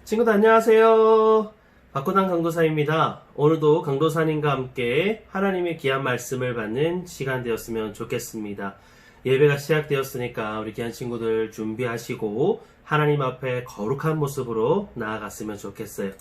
친구들 안녕하세요. 박구당 강도사입니다. 오늘도 강도사님과 함께 하나님의 귀한 말씀을 받는 시간 되었으면 좋겠습니다. 예배가 시작되었으니까 우리 귀한 친구들 준비하시고 하나님 앞에 거룩한 모습으로 나아갔으면 좋겠어요.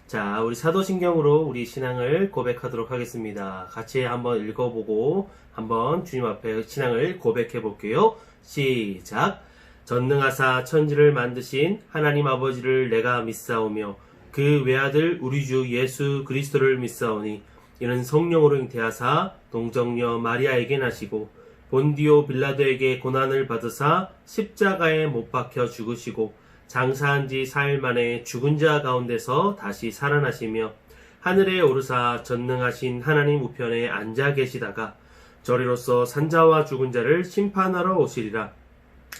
자, 우리 사도신경으로 우리 신앙을 고백하도록 하겠습니다. 같이 한번 읽어보고 한번 주님 앞에 신앙을 고백해 볼게요. 시작! 전능하사 천지를 만드신 하나님 아버지를 내가 믿사오며 그 외아들 우리 주 예수 그리스도를 믿사오니 이는 성령으로 잉태하사 동정녀 마리아에게 나시고 본디오 빌라도에게 고난을 받으사 십자가에 못 박혀 죽으시고 장사한 지 4일 만에 죽은 자 가운데서 다시 살아나시며 하늘에 오르사 전능하신 하나님 우편에 앉아 계시다가 저리로서 산자와 죽은 자를 심판하러 오시리라.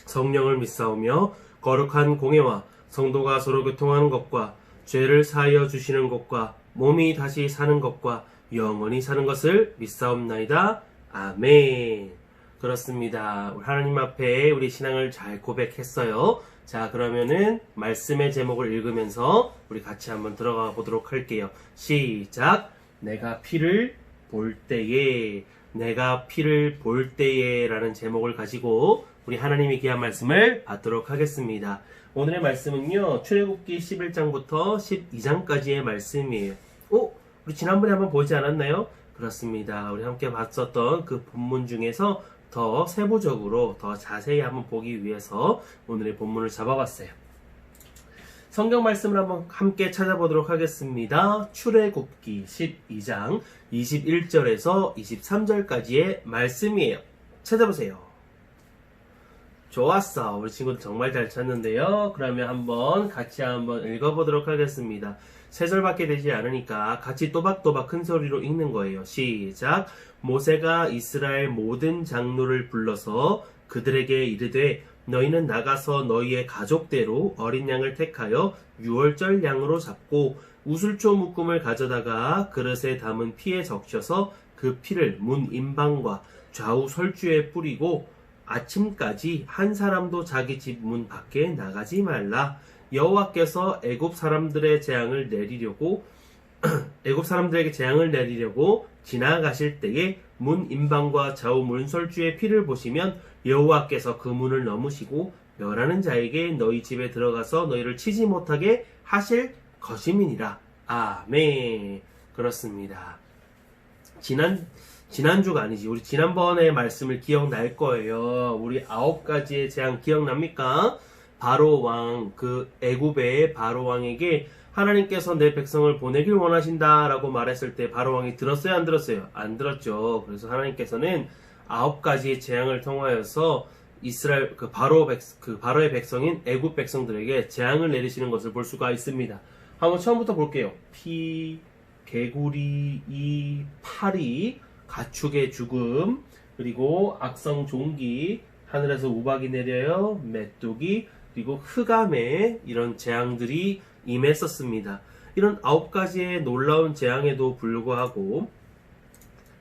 성령을 믿사오며 거룩한 공예와 성도가 서로 교통하는 것과 죄를 사하여 주시는 것과 몸이 다시 사는 것과 영원히 사는 것을 믿사옵나이다. 아멘. 그렇습니다. 하나님 앞에 우리 신앙을 잘 고백했어요. 자, 그러면은 말씀의 제목을 읽으면서 우리 같이 한번 들어가 보도록 할게요. 시작. 내가 피를 볼 때에, 내가 피를 볼 때에 라는 제목을 가지고 우리 하나님의 귀한 말씀을 받도록 하겠습니다. 오늘의 말씀은요, 출애굽기 11장부터 12장까지의 말씀이에요. 우리 지난번에 한번 보지 않았나요? 그렇습니다. 우리 함께 봤었던 그 본문 중에서 더 세부적으로 더 자세히 한번 보기 위해서 오늘의 본문을 잡아봤어요. 성경 말씀을 한번 함께 찾아보도록 하겠습니다. 출애굽기 12장 21절에서 23절까지의 말씀이에요. 찾아보세요. 좋았어. 우리 친구들 정말 잘 찾는데요. 그러면 같이 한번 읽어보도록 하겠습니다. 3절밖에 되지 않으니까 같이 또박또박 큰 소리로 읽는 거예요. 시작. 모세가 이스라엘 모든 장로를 불러서 그들에게 이르되 너희는 나가서 너희의 가족대로 어린 양을 택하여 유월절 양으로 잡고 우슬초 묶음을 가져다가 그릇에 담은 피에 적셔서 그 피를 문 임방과 좌우 설주에 뿌리고 아침까지 한 사람도 자기 집 문 밖에 나가지 말라. 여호와께서 애굽 사람들의 재앙을 내리려고 애굽 사람들에게 재앙을 내리려고 지나가실 때에 문 임방과 좌우 문설주의 피를 보시면 여호와께서 그 문을 넘으시고 멸하는 자에게 너희 집에 들어가서 너희를 치지 못하게 하실 것임이니라. 아멘. 그렇습니다. 지난주가 아니지. 우리 지난번에 말씀을 기억날 거예요. 우리 9가지의 재앙 기억납니까? 바로 왕, 그 애굽의 바로 왕에게 하나님께서 내 백성을 보내길 원하신다라고 말했을 때 바로 왕이 들었어요? 안 들었어요? 안 들었죠. 그래서 하나님께서는 9가지의 재앙을 통하여서 이스라엘 바로의 백성인 애굽 백성들에게 재앙을 내리시는 것을 볼 수가 있습니다. 한번 처음부터 볼게요. 피, 개구리, 이, 파리, 가축의 죽음, 그리고 악성 종기, 하늘에서 우박이 내려요, 메뚜기, 그리고 흑암에 이런 재앙들이 임했었습니다. 이런 9가지의 놀라운 재앙에도 불구하고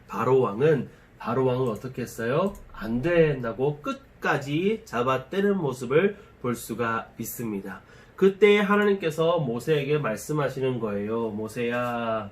바로왕은 어떻게 했어요? 안 된다고 끝까지 잡아떼는 모습을 볼 수가 있습니다. 그때 하나님께서 모세에게 말씀하시는 거예요. 모세야,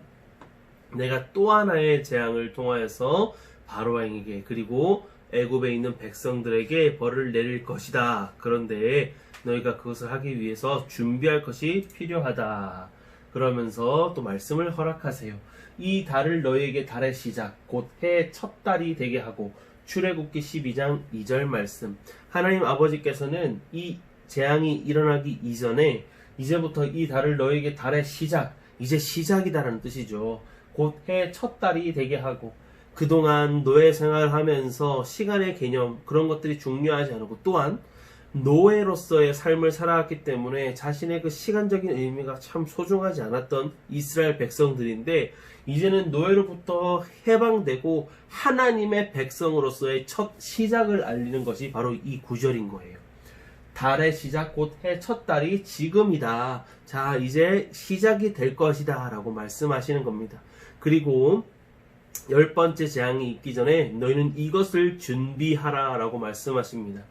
내가 또 하나의 재앙을 통하여서 바로왕에게 그리고 애굽에 있는 백성들에게 벌을 내릴 것이다. 그런데 너희가 그것을 하기 위해서 준비할 것이 필요하다. 그러면서 또 말씀을 허락하세요. 이 달을 너희에게 달의 시작 곧 해의 첫 달이 되게 하고. 출애굽기 12장 2절 말씀. 하나님 아버지께서는 이 재앙이 일어나기 이전에 이제부터 이 달을 너희에게 달의 시작, 이제 시작이다라는 뜻이죠. 곧 해의 첫 달이 되게 하고. 그동안 노예 생활을 하면서 시간의 개념, 그런 것들이 중요하지 않고, 또한 노예로서의 삶을 살아왔기 때문에 자신의 그 시간적인 의미가 참 소중하지 않았던 이스라엘 백성들인데, 이제는 노예로부터 해방되고 하나님의 백성으로서의 첫 시작을 알리는 것이 바로 이 구절인 거예요. 달의 시작 곧 해 첫 달이 지금이다. 자, 이제 시작이 될 것이다 라고 말씀하시는 겁니다. 그리고 10번째 재앙이 있기 전에 너희는 이것을 준비하라 라고 말씀하십니다.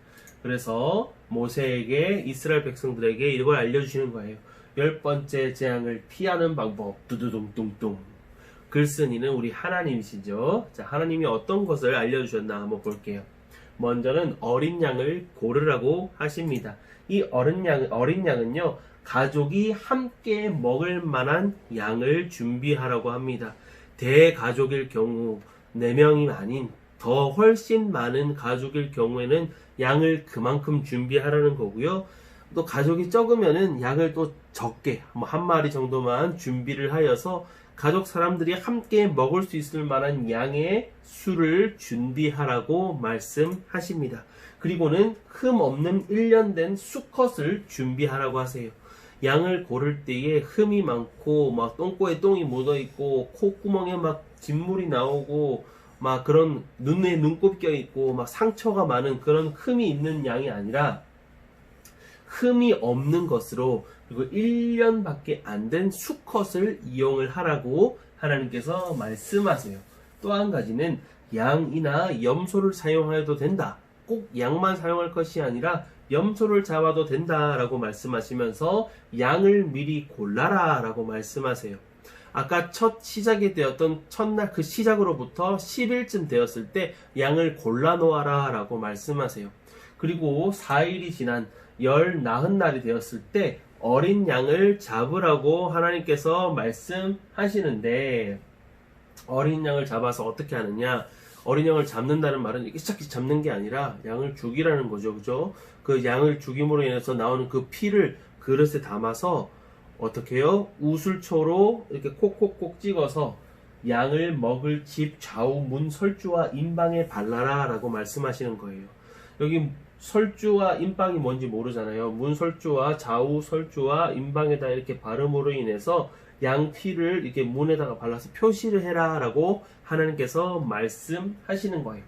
그래서 모세에게, 이스라엘 백성들에게 이걸 알려주시는 거예요. 10번째 재앙을 피하는 방법 두두둥뚱뚱. 글쓴이는 우리 하나님이시죠. 자, 하나님이 어떤 것을 알려주셨나 한번 볼게요. 먼저는 어린 양을 고르라고 하십니다. 이 어린 양은요, 가족이 함께 먹을 만한 양을 준비하라고 합니다. 대가족일 경우 4명이 아닌 더 훨씬 많은 가족일 경우에는 양을 그만큼 준비하라는 거고요. 또 가족이 적으면은 양을 또 적게 한 마리 정도만 준비를 하여서 가족 사람들이 함께 먹을 수 있을 만한 양의 수를 준비하라고 말씀하십니다. 그리고는 흠 없는 1년 된 수컷을 준비하라고 하세요. 양을 고를 때에 흠이 많고 막 똥꼬에 똥이 묻어 있고 콧구멍에 막 진물이 나오고 막 그런 눈에 눈곱 껴 있고 막 상처가 많은 그런 흠이 있는 양이 아니라 흠이 없는 것으로 그리고 1년밖에 안 된 수컷을 이용을 하라고 하나님께서 말씀하세요. 또 한 가지는 양이나 염소를 사용하여도 된다. 꼭 양만 사용할 것이 아니라 염소를 잡아도 된다라고 말씀하시면서 양을 미리 골라라 라고 말씀하세요. 아까 첫 시작이 되었던 첫날 그 시작으로부터 10일쯤 되었을 때 양을 골라 놓아라 라고 말씀하세요. 그리고 4일이 지난 나흔 날이 되었을 때 어린 양을 잡으라고 하나님께서 말씀하시는데, 어린 양을 잡아서 어떻게 하느냐? 어린 양을 잡는다는 말은 이렇게 싹 잡는 게 아니라 양을 죽이라는 거죠. 그죠? 그 양을 죽임으로 인해서 나오는 그 피를 그릇에 담아서 어떻게 해요? 우슬초로 이렇게 콕콕콕 찍어서 양을 먹을 집 좌우 문 설주와 임방에 발라라 라고 말씀하시는 거예요. 여기 설주와 임방이 뭔지 모르잖아요. 문 설주와 좌우 설주와 임방에다 이렇게 바름으로 인해서 양 피를 이렇게 문에다가 발라서 표시를 해라 라고 하나님께서 말씀하시는 거예요.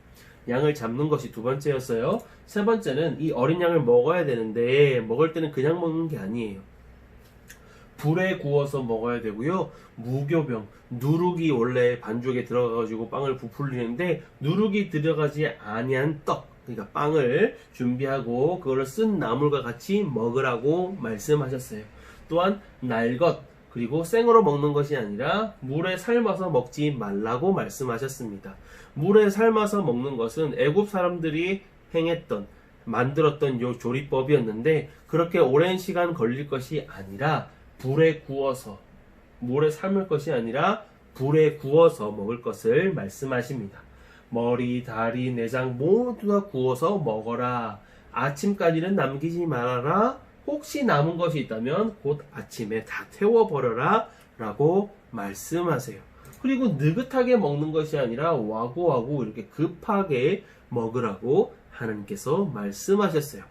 양을 잡는 것이 두 번째였어요. 세 번째는 이 어린 양을 먹어야 되는데 먹을 때는 그냥 먹는 게 아니에요. 불에 구워서 먹어야 되고요. 무교병, 누룩이 원래 반죽에 들어가가지고 빵을 부풀리는데 누룩이 들어가지 아니한 떡, 그러니까 빵을 준비하고 그거를 쓴 나물과 같이 먹으라고 말씀하셨어요. 또한 날것, 그리고 생으로 먹는 것이 아니라 물에 삶아서 먹지 말라고 말씀하셨습니다. 물에 삶아서 먹는 것은 애굽 사람들이 만들었던 요 조리법이었는데 그렇게 오랜 시간 걸릴 것이 아니라 불에 구워서, 물에 삶을 것이 아니라 불에 구워서 먹을 것을 말씀하십니다. 머리, 다리, 내장 모두 다 구워서 먹어라. 아침까지는 남기지 말아라. 혹시 남은 것이 있다면 곧 아침에 다 태워버려라 라고 말씀하세요. 그리고 느긋하게 먹는 것이 아니라 와구와구 이렇게 급하게 먹으라고 하나님께서 말씀하셨어요.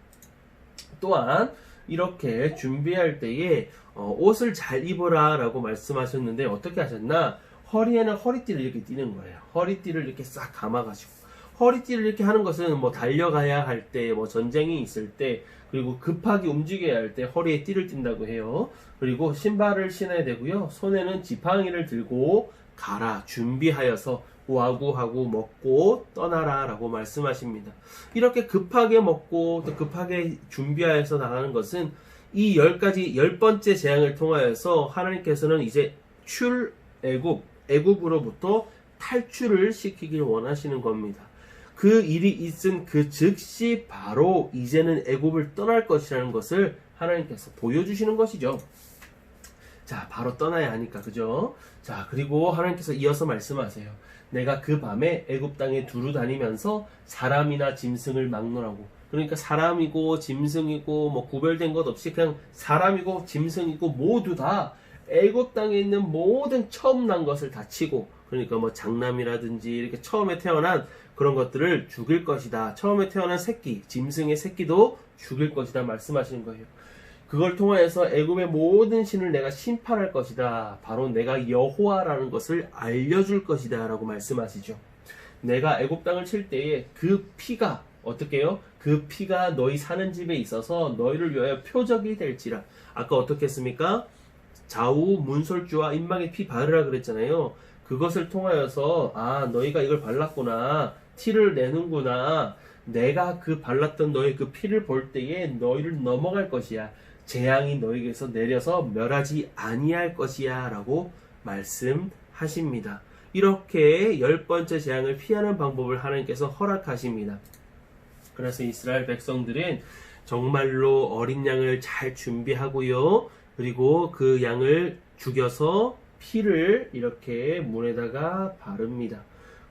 또한 이렇게 준비할 때에 옷을 잘 입어라 라고 말씀하셨는데 어떻게 하셨나? 허리에는 허리띠를 이렇게 띠는 거예요. 허리띠를 이렇게 싹 감아가지고. 허리띠를 이렇게 하는 것은 뭐 달려가야 할 때, 뭐 전쟁이 있을 때, 그리고 급하게 움직여야 할 때 허리에 띠를 띈다고 해요. 그리고 신발을 신어야 되고요. 손에는 지팡이를 들고 가라, 준비하여서 와구하고 먹고 떠나라 라고 말씀하십니다. 이렇게 급하게 먹고 또 급하게 준비하여서 나가는 것은 이 10번째 재앙을 통하여서 하나님께서는 이제 애굽으로부터 탈출을 시키길 원하시는 겁니다. 그 일이 있은 그 즉시 바로 이제는 애굽을 떠날 것이라는 것을 하나님께서 보여주시는 것이죠. 자, 바로 떠나야 하니까, 그죠? 자, 그리고 하나님께서 이어서 말씀하세요. 내가 그 밤에 애굽 땅에 두루 다니면서 사람이나 짐승을 막노라고. 그러니까 사람이고 짐승이고 뭐 구별된 것 없이 그냥 사람이고 짐승이고 모두 다 애굽 땅에 있는 모든 처음 난 것을 다 치고, 그러니까 뭐 장남이라든지 이렇게 처음에 태어난 그런 것들을 죽일 것이다. 처음에 태어난 새끼, 짐승의 새끼도 죽일 것이다 말씀하시는 거예요. 그걸 통해서 애굽의 모든 신을 내가 심판할 것이다. 바로 내가 여호와라는 것을 알려줄 것이다 라고 말씀하시죠. 내가 애굽 땅을 칠 때에 그 피가 어떻게 해요? 그 피가 너희 사는 집에 있어서 너희를 위하여 표적이 될지라. 아까 어떻게 했습니까? 좌우 문설주와 임방에 피 바르라 그랬잖아요. 그것을 통하여서 너희가 이걸 발랐구나, 티를 내는구나, 내가 그 발랐던 너희 그 피를 볼 때에 너희를 넘어갈 것이야, 재앙이 너에게서 내려서 멸하지 아니할 것이야 라고 말씀하십니다. 이렇게 10번째 재앙을 피하는 방법을 하나님께서 허락하십니다. 그래서 이스라엘 백성들은 정말로 어린 양을 잘 준비하고요. 그리고 그 양을 죽여서 피를 이렇게 문에다가 바릅니다.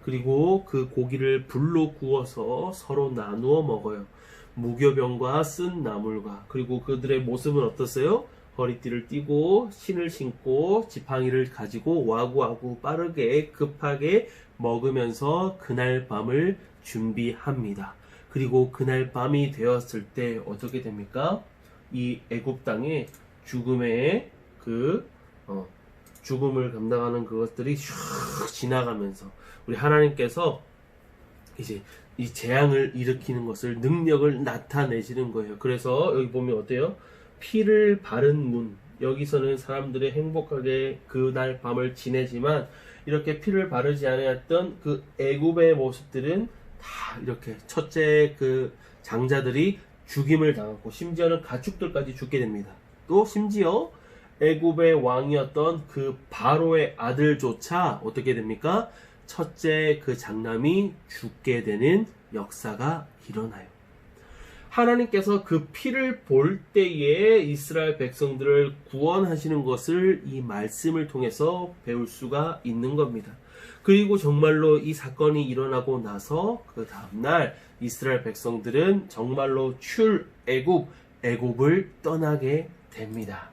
그리고 그 고기를 불로 구워서 서로 나누어 먹어요. 무교병과 쓴 나물과. 그리고 그들의 모습은 어떠세요? 허리띠를 띠고 신을 신고 지팡이를 가지고 와구와구 빠르게 급하게 먹으면서 그날 밤을 준비합니다. 그리고 그날 밤이 되었을 때 어떻게 됩니까? 이 애굽 땅에 죽음의 죽음을 감당하는 그것들이 슉 지나가면서 우리 하나님께서 이제 이 재앙을 일으키는 것을 능력을 나타내시는 거예요. 그래서 여기 보면 어때요? 피를 바른 문. 여기서는 사람들이 행복하게 그날 밤을 지내지만 이렇게 피를 바르지 않았던 그 애굽의 모습들은 다 이렇게 첫째 그 장자들이 죽임을 당하고 심지어는 가축들까지 죽게 됩니다. 또 심지어 애굽의 왕이었던 그 바로의 아들조차 어떻게 됩니까? 첫째 그 장남이 죽게 되는 역사가 일어나요. 하나님께서 그 피를 볼 때에 이스라엘 백성들을 구원하시는 것을 이 말씀을 통해서 배울 수가 있는 겁니다. 그리고 정말로 이 사건이 일어나고 나서 그 다음날 이스라엘 백성들은 정말로 애굽을 떠나게 됩니다.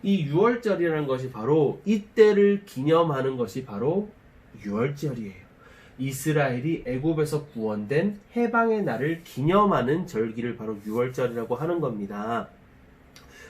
이 6월절이라는 것이 바로 이때를 기념하는 것이 바로 6월절이에요. 이스라엘이 애굽에서 구원된 해방의 날을 기념하는 절기를 바로 6월절이라고 하는 겁니다.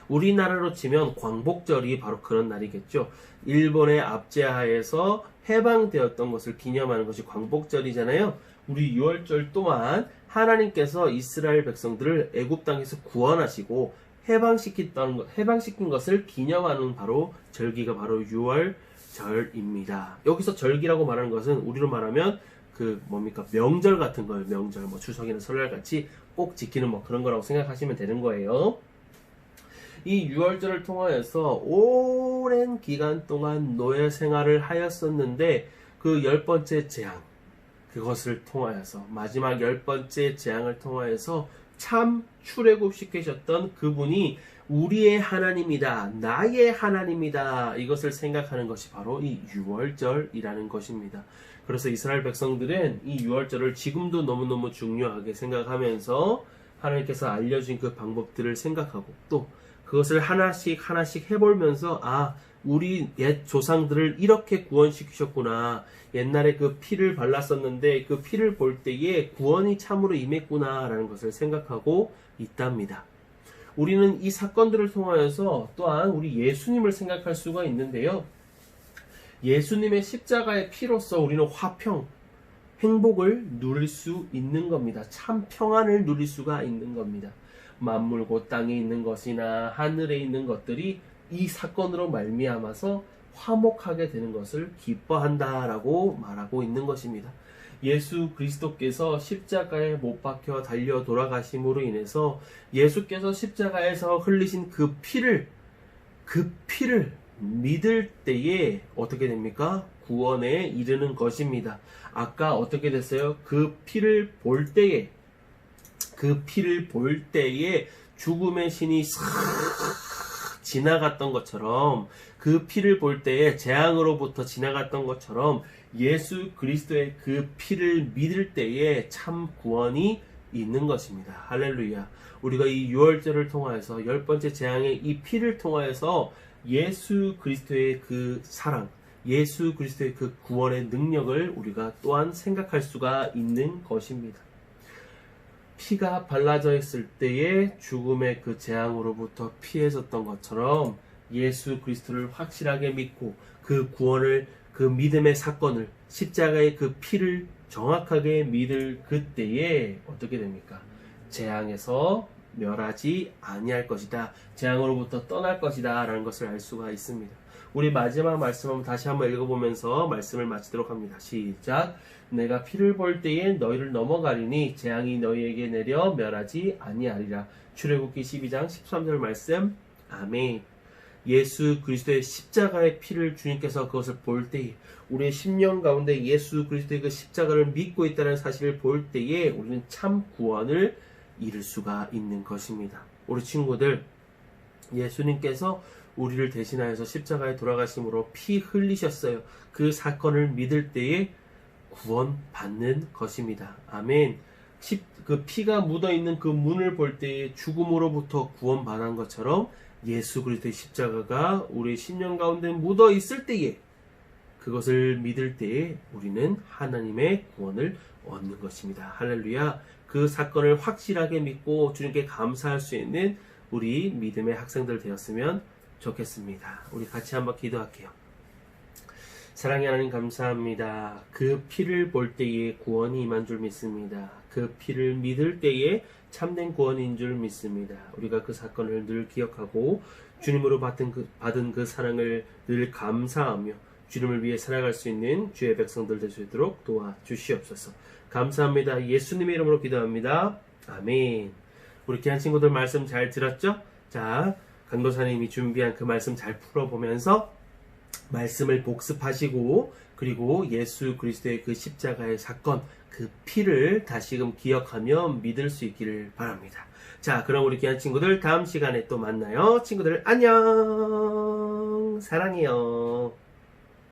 우리나라로 치면 광복절이 바로 그런 날이겠죠. 일본의 압제하에서 해방되었던 것을 기념하는 것이 광복절이잖아요. 우리 6월절 또한 하나님께서 이스라엘 백성들을 애굽 땅에서 구원하시고 해방시킨 것을 기념하는 바로 절기가 바로 6월절입니다. 여기서 절기라고 말하는 것은 우리로 말하면 명절 같은 거예요. 명절, 추석이나 설날 같이 꼭 지키는 그런 거라고 생각하시면 되는 거예요. 이 6월절을 통하여서 오랜 기간 동안 노예 생활을 하였었는데 그 10번째 재앙, 그것을 통하여서 마지막 10번째 재앙을 통하여서 참 출애굽시키셨던 그분이 우리의 하나님이다, 나의 하나님이다, 이것을 생각하는 것이 바로 이 6월절이라는 것입니다. 그래서 이스라엘 백성들은 이 6월절을 지금도 너무너무 중요하게 생각하면서 하나님께서 알려준 그 방법들을 생각하고 또 그것을 하나씩 해보면서 우리 옛 조상들을 이렇게 구원시키셨구나. 옛날에 그 피를 발랐었는데 그 피를 볼 때에 구원이 참으로 임했구나 라는 것을 생각하고 있답니다. 우리는 이 사건들을 통하여서 또한 우리 예수님을 생각할 수가 있는데요. 예수님의 십자가의 피로써 우리는 화평, 행복을 누릴 수 있는 겁니다. 참 평안을 누릴 수가 있는 겁니다. 만물 곧 땅에 있는 것이나 하늘에 있는 것들이 이 사건으로 말미암아서 화목하게 되는 것을 기뻐한다라고 말하고 있는 것입니다. 예수 그리스도께서 십자가에 못 박혀 달려 돌아가심으로 인해서 예수께서 십자가에서 흘리신 그 피를 믿을 때에 어떻게 됩니까? 구원에 이르는 것입니다. 아까 어떻게 됐어요? 그 피를 볼 때에 죽음의 신이 싹 지나갔던 것처럼 그 피를 볼 때에 재앙으로부터 지나갔던 것처럼 예수 그리스도의 그 피를 믿을 때에 참 구원이 있는 것입니다. 할렐루야. 우리가 이 6월절을 통하여서 10번째 재앙의 이 피를 통하여서 예수 그리스도의 그 사랑, 예수 그리스도의 그 구원의 능력을 우리가 또한 생각할 수가 있는 것입니다. 피가 발라져 있을 때에 죽음의 그 재앙으로부터 피해졌던 것처럼 예수 그리스도를 확실하게 믿고 그 구원을, 그 믿음의 사건을, 십자가의 그 피를 정확하게 믿을 그때에 어떻게 됩니까? 재앙에서 멸하지 아니할 것이다. 재앙으로부터 떠날 것이다. 라는 것을 알 수가 있습니다. 우리 마지막 말씀 한번 다시 한번 읽어보면서 말씀을 마치도록 합니다. 시작. 내가 피를 볼 때에 너희를 넘어가리니 재앙이 너희에게 내려 멸하지 아니하리라. 출애굽기 12장 13절 말씀. 아멘. 예수 그리스도의 십자가의 피를 주님께서 그것을 볼 때에 우리의 심령 가운데 예수 그리스도의 그 십자가를 믿고 있다는 사실을 볼 때에 우리는 참 구원을 이룰 수가 있는 것입니다. 우리 친구들, 예수님께서 우리를 대신하여서 십자가에 돌아가심으로 피 흘리셨어요. 그 사건을 믿을 때에 구원받는 것입니다. 아멘. 그 피가 묻어있는 그 문을 볼 때에 죽음으로부터 구원받은 것처럼 예수 그리스도의 십자가가 우리의 심령 가운데 묻어있을 때에 그것을 믿을 때에 우리는 하나님의 구원을 얻는 것입니다. 할렐루야. 그 사건을 확실하게 믿고 주님께 감사할 수 있는 우리 믿음의 학생들 되었으면 좋겠습니다. 우리 같이 한번 기도할게요. 사랑의 하나님 감사합니다. 그 피를 볼 때에 구원이 임한 줄 믿습니다. 그 피를 믿을 때에 참된 구원인 줄 믿습니다. 우리가 그 사건을 늘 기억하고 주님으로 받은 그 사랑을 늘 감사하며 주님을 위해 살아갈 수 있는 주의 백성들 될 수 있도록 도와주시옵소서. 감사합니다. 예수님의 이름으로 기도합니다. 아멘. 우리 귀한 친구들 말씀 잘 들었죠? 자, 강도사님이 준비한 그 말씀 잘 풀어보면서 말씀을 복습하시고 그리고 예수 그리스도의 그 십자가의 사건, 그 피를 다시금 기억하며 믿을 수 있기를 바랍니다. 자, 그럼 우리 귀한 친구들 다음 시간에 또 만나요. 친구들 안녕. 사랑해요.